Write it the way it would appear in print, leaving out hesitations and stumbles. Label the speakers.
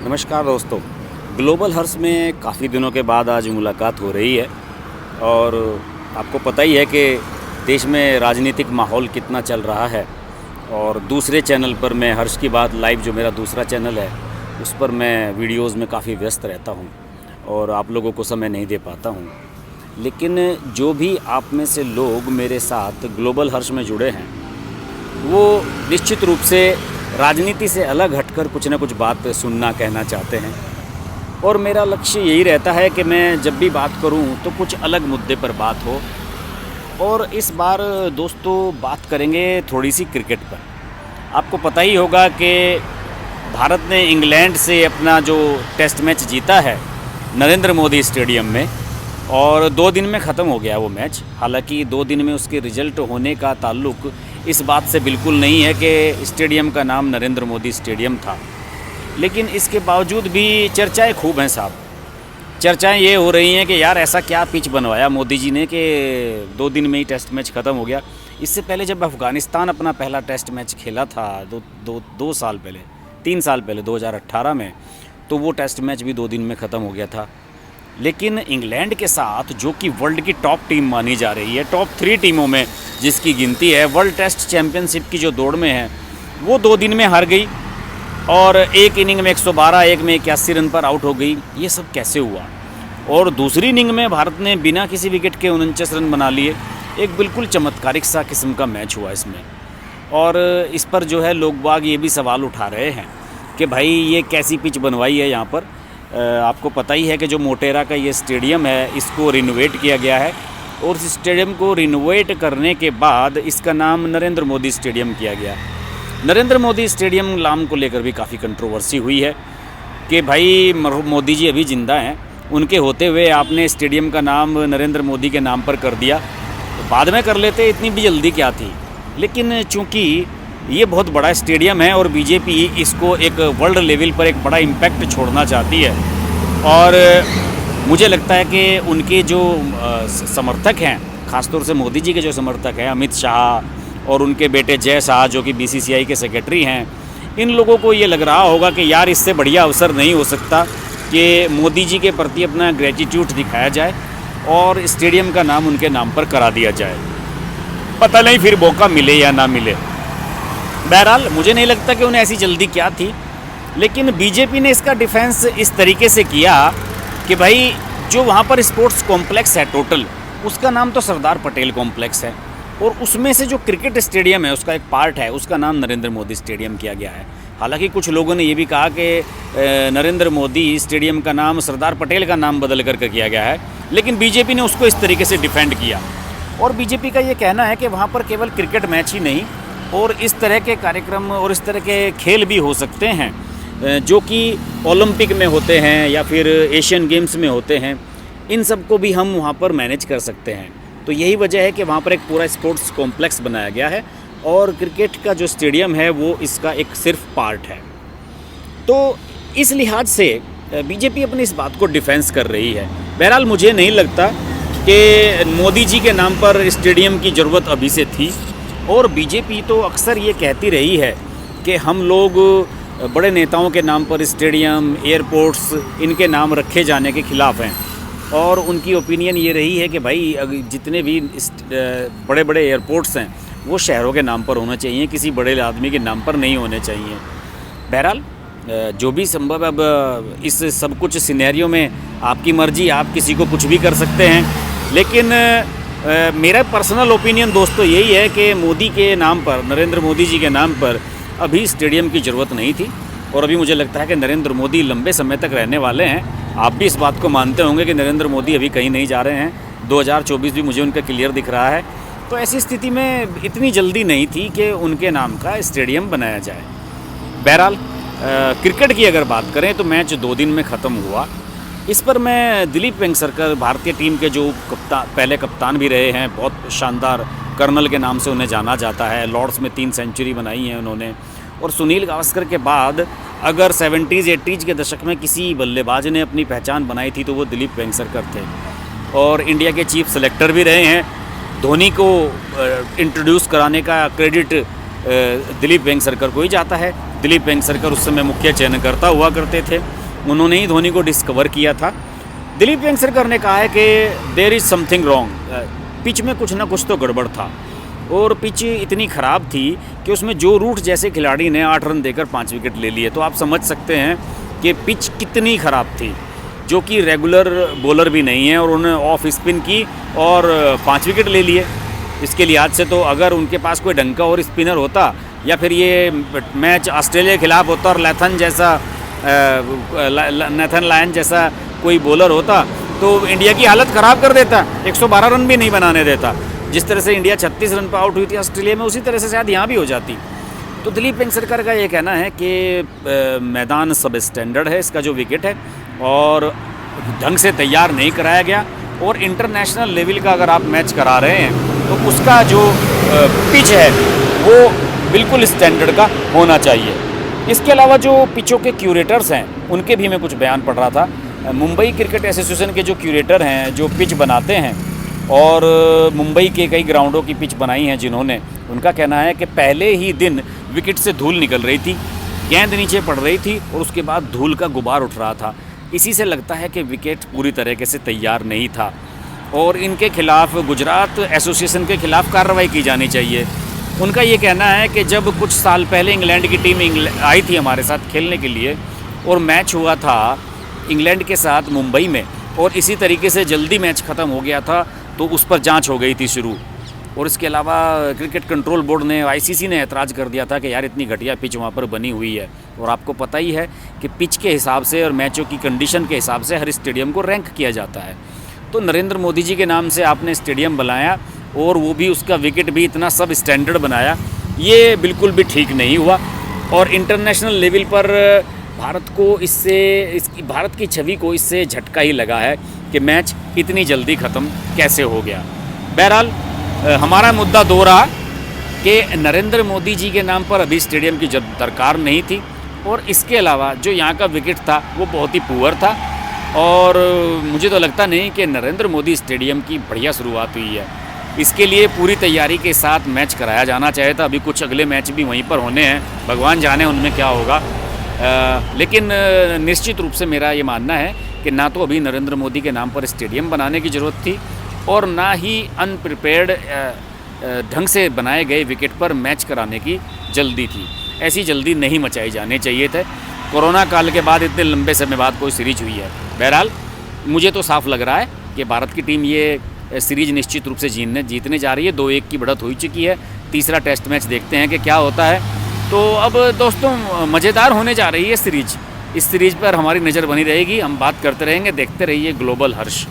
Speaker 1: नमस्कार दोस्तों। ग्लोबल हर्ष में काफ़ी दिनों के बाद आज मुलाकात हो रही है और आपको पता ही है कि देश में राजनीतिक माहौल कितना चल रहा है। और दूसरे चैनल पर मैं हर्ष की बात लाइव, जो मेरा दूसरा चैनल है, उस पर मैं वीडियोस में काफ़ी व्यस्त रहता हूं और आप लोगों को समय नहीं दे पाता हूं। लेकिन जो भी आप में से लोग मेरे साथ ग्लोबल हर्ष में जुड़े हैं, वो निश्चित रूप से राजनीति से अलग हटकर कुछ ना कुछ बात सुनना, कहना चाहते हैं। और मेरा लक्ष्य यही रहता है कि मैं जब भी बात करूं तो कुछ अलग मुद्दे पर बात हो। और इस बार दोस्तों बात करेंगे थोड़ी सी क्रिकेट पर। आपको पता ही होगा कि भारत ने इंग्लैंड से अपना जो टेस्ट मैच जीता है नरेंद्र मोदी स्टेडियम में, और 2 दिन में ख़त्म हो गया वो मैच। हालांकि 2 दिन में उसके रिजल्ट होने का ताल्लुक़ इस बात से बिल्कुल नहीं है कि स्टेडियम का नाम नरेंद्र मोदी स्टेडियम था। लेकिन इसके बावजूद भी चर्चाएं खूब हैं साहब। चर्चाएं ये हो रही हैं कि यार ऐसा क्या पिच बनवाया मोदी जी ने कि 2 दिन में ही टेस्ट मैच ख़त्म हो गया। इससे पहले जब अफ़गानिस्तान अपना पहला टेस्ट मैच खेला था 2 साल पहले, 3 साल पहले 2018 में, तो वो टेस्ट मैच भी 2 दिन में ख़त्म हो गया था। लेकिन इंग्लैंड के साथ, जो कि वर्ल्ड की टॉप टीम मानी जा रही है, टॉप 3 टीमों में जिसकी गिनती है, वर्ल्ड टेस्ट चैम्पियनशिप की जो दौड़ में है, वो 2 दिन में हार गई और एक इनिंग में 112, एक में 81 रन पर आउट हो गई। ये सब कैसे हुआ? और दूसरी इनिंग में भारत ने बिना किसी विकेट के 49 रन बना लिए। एक बिल्कुल चमत्कारिक सा किस्म का मैच हुआ इसमें। और इस पर जो है लोग बाग ये भी सवाल उठा रहे हैं कि भाई ये कैसी पिच बनवाई है यहाँ पर। आपको पता ही है कि जो मोटेरा का ये स्टेडियम है, इसको रिनोवेट किया गया है और इस स्टेडियम को रिनोवेट करने के बाद इसका नाम नरेंद्र मोदी स्टेडियम किया गया। नरेंद्र मोदी स्टेडियम नाम को लेकर भी काफ़ी कंट्रोवर्सी हुई है कि भाई मोदी जी अभी ज़िंदा हैं, उनके होते हुए आपने स्टेडियम का नाम नरेंद्र मोदी के नाम पर कर दिया, तो बाद में कर लेते, इतनी भी जल्दी क्या थी। लेकिन चूँकि ये बहुत बड़ा स्टेडियम है और बीजेपी इसको एक वर्ल्ड लेवल पर एक बड़ा इम्पैक्ट छोड़ना चाहती है, और मुझे लगता है कि उनके जो समर्थक हैं, ख़ासतौर से मोदी जी के जो समर्थक हैं, अमित शाह और उनके बेटे जय शाह जो कि बीसीसीआई के सेक्रेटरी हैं, इन लोगों को ये लग रहा होगा कि यार इससे बढ़िया अवसर नहीं हो सकता कि मोदी जी के प्रति अपना ग्रेटिट्यूड दिखाया जाए और स्टेडियम का नाम उनके नाम पर करा दिया जाए। पता नहीं फिर मौका मिले या ना मिले। बहरहाल मुझे नहीं लगता कि उन्हें ऐसी जल्दी क्या थी। लेकिन बीजेपी ने इसका डिफेंस इस तरीके से किया कि भाई जो वहाँ पर स्पोर्ट्स कॉम्प्लेक्स है टोटल, उसका नाम तो सरदार पटेल कॉम्प्लेक्स है, और उसमें से जो क्रिकेट स्टेडियम है उसका एक पार्ट है, उसका नाम नरेंद्र मोदी स्टेडियम किया गया है। हालांकि कुछ लोगों ने ये भी कहा कि नरेंद्र मोदी स्टेडियम का नाम सरदार पटेल का नाम बदल करके किया गया है, लेकिन बीजेपी ने उसको इस तरीके से डिफेंड किया। और बीजेपी का ये कहना है कि वहाँ पर केवल क्रिकेट मैच ही नहीं और इस तरह के कार्यक्रम और इस तरह के खेल भी हो सकते हैं जो कि ओलंपिक में होते हैं या फिर एशियन गेम्स में होते हैं। इन सब को भी हम वहाँ पर मैनेज कर सकते हैं। तो यही वजह है कि वहाँ पर एक पूरा स्पोर्ट्स कॉम्प्लेक्स बनाया गया है और क्रिकेट का जो स्टेडियम है वो इसका एक सिर्फ पार्ट है। तो इस लिहाज से बीजेपी अपनी इस बात को डिफेंस कर रही है। बहरहाल मुझे नहीं लगता कि मोदी जी के नाम पर स्टेडियम की ज़रूरत अभी से थी। और बीजेपी तो अक्सर ये कहती रही है कि हम लोग बड़े नेताओं के नाम पर स्टेडियम, एयरपोर्ट्स, इनके नाम रखे जाने के ख़िलाफ़ हैं। और उनकी ओपिनियन ये रही है कि भाई जितने भी बड़े बड़े एयरपोर्ट्स हैं वो शहरों के नाम पर होने चाहिए, किसी बड़े आदमी के नाम पर नहीं होने चाहिए। बहरहाल जो भी संभव, अब इस सब कुछ सिनेरियो में आपकी मर्ज़ी, आप किसी को कुछ भी कर सकते हैं। लेकिन मेरा पर्सनल ओपिनियन दोस्तों यही है कि मोदी के नाम पर, नरेंद्र मोदी जी के नाम पर अभी स्टेडियम की ज़रूरत नहीं थी। और अभी मुझे लगता है कि नरेंद्र मोदी लंबे समय तक रहने वाले हैं। आप भी इस बात को मानते होंगे कि नरेंद्र मोदी अभी कहीं नहीं जा रहे हैं। 2024 भी मुझे उनका क्लियर दिख रहा है। तो ऐसी स्थिति में इतनी जल्दी नहीं थी कि उनके नाम का स्टेडियम बनाया जाए। बहरहाल क्रिकेट की अगर बात करें तो मैच 2 दिन में ख़त्म हुआ। इस पर मैं दिलीप वेंगसरकर, भारतीय टीम के जो पहले कप्तान भी रहे हैं, बहुत शानदार कर्नल के नाम से उन्हें जाना जाता है, लॉर्ड्स में 3 सेंचुरी बनाई हैं उन्होंने। और सुनील गावस्कर के बाद अगर 70s 80s के दशक में किसी बल्लेबाज ने अपनी पहचान बनाई थी तो वो दिलीप वेंगसरकर थे। और इंडिया के चीफ सेलेक्टर भी रहे हैं। धोनी को इंट्रोड्यूस कराने का क्रेडिट दिलीप वेंगसरकर को ही जाता है। दिलीप वेंगसरकर उस समय मुख्य चयनकर्ता हुआ करते थे, उन्होंने ही धोनी को डिस्कवर किया था। दिलीप वेंगसरकर ने कहा है कि there is something wrong, pitch में कुछ ना कुछ तो गड़बड़ था, और पिच इतनी ख़राब थी कि उसमें जो रूट जैसे खिलाड़ी ने 8 रन देकर 5 विकेट ले लिए। तो आप समझ सकते हैं कि पिच कितनी ख़राब थी, जो कि रेगुलर बॉलर भी नहीं है, और उन्होंने ऑफ स्पिन की और 5 विकेट ले लिए। इसके लिहाज से तो अगर उनके पास कोई ढंग का और स्पिनर होता, या फिर ये मैच ऑस्ट्रेलिया के खिलाफ होता और नेथन लायन जैसा कोई बॉलर होता, तो इंडिया की हालत ख़राब कर देता, 112 रन भी नहीं बनाने देता। जिस तरह से इंडिया 36 रन पर आउट हुई थी ऑस्ट्रेलिया में, उसी तरह से शायद यहाँ भी हो जाती। तो दिलीप वेंगसरकर का ये कहना है कि मैदान सब स्टैंडर्ड है, इसका जो विकेट है, और ढंग से तैयार नहीं कराया गया, और इंटरनेशनल लेवल का अगर आप मैच करा रहे हैं तो उसका जो पिच है वो बिल्कुल स्टैंडर्ड का होना चाहिए। इसके अलावा जो पिचों के क्यूरेटर्स हैं, उनके भी मैं कुछ बयान पढ़ रहा था। मुंबई क्रिकेट एसोसिएशन के जो क्यूरेटर हैं, जो पिच बनाते हैं, और मुंबई के कई ग्राउंडों की पिच बनाई हैं जिन्होंने, उनका कहना है कि पहले ही दिन विकेट से धूल निकल रही थी, गेंद नीचे पड़ रही थी, और उसके बाद धूल का गुबार उठ रहा था। इसी से लगता है कि विकेट पूरी तरीके से तैयार नहीं था, और इनके खिलाफ गुजरात एसोसिएशन के खिलाफ कार्रवाई की जानी चाहिए। उनका ये कहना है कि जब कुछ साल पहले इंग्लैंड की टीम आई थी हमारे साथ खेलने के लिए, और मैच हुआ था इंग्लैंड के साथ मुंबई में, और इसी तरीके से जल्दी मैच ख़त्म हो गया था, तो उस पर जांच हो गई थी शुरू। और इसके अलावा क्रिकेट कंट्रोल बोर्ड ने, आईसीसी ने ऐतराज़ कर दिया था कि यार इतनी घटिया पिच वहाँ पर बनी हुई है। और आपको पता ही है कि पिच के हिसाब से और मैचों की कंडीशन के हिसाब से हर स्टेडियम को रैंक किया जाता है। तो नरेंद्र मोदी जी के नाम से आपने स्टेडियम बनाया, और वो भी उसका विकेट भी इतना सब स्टैंडर्ड बनाया, ये बिल्कुल भी ठीक नहीं हुआ। और इंटरनेशनल लेवल पर भारत को भारत की छवि को इससे झटका ही लगा है कि मैच इतनी जल्दी ख़त्म कैसे हो गया। बहरहाल हमारा मुद्दा दो रहा कि नरेंद्र मोदी जी के नाम पर अभी स्टेडियम की दरकार नहीं थी, और इसके अलावा जो यहाँ का विकेट था वो बहुत ही पुअर था, और मुझे तो लगता नहीं कि नरेंद्र मोदी स्टेडियम की बढ़िया शुरुआत हुई है। इसके लिए पूरी तैयारी के साथ मैच कराया जाना चाहिए था। अभी कुछ अगले मैच भी वहीं पर होने हैं, भगवान जाने उनमें क्या होगा। लेकिन निश्चित रूप से मेरा ये मानना है कि ना तो अभी नरेंद्र मोदी के नाम पर स्टेडियम बनाने की ज़रूरत थी, और ना ही अनप्रिपेयर्ड ढंग से बनाए गए विकेट पर मैच कराने की जल्दी थी। ऐसी जल्दी नहीं मचाई जानी चाहिए थे। कोरोना काल के बाद इतने लंबे समय बाद कोई सीरीज हुई है। बहरहाल मुझे तो साफ लग रहा है कि भारत की टीम ये सीरीज निश्चित रूप से जीतने जा रही है। 2-1 की बढ़त हो चुकी है। तीसरा टेस्ट मैच देखते हैं कि क्या होता है। तो अब दोस्तों मज़ेदार होने जा रही है सीरीज। इस सीरीज पर हमारी नज़र बनी रहेगी, हम बात करते रहेंगे। देखते रहिए ग्लोबल हर्ष।